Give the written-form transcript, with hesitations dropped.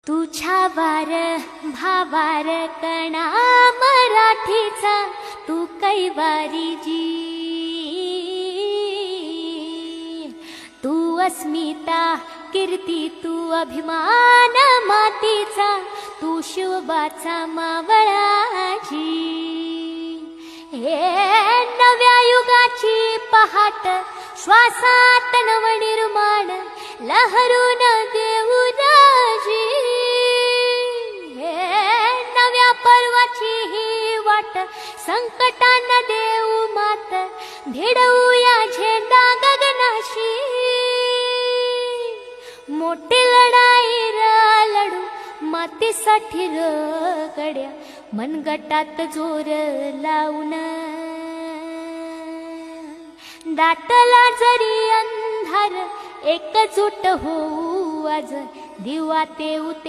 तुझ्या वार भावार कणा मराठीचा तू कैवारी जी, तू अस्मिता कीर्ती तू अभिमान मातीचा, तू शिवबाचा मावळाची। हे नव्या युगाची पहाट श्वासात नवनिर्माण लहरून देऊ राजी। हे नव्या पर्वाची ही वाट संकटांना देऊ मात, भिडवूया झेंडा गगनाशी। मोठी लढाई लढू मातीसाठी गड्या, मनगटात जोर लावून दाटला जरी अंधार, एकजूट होऊ आज दिवा तेऊ ते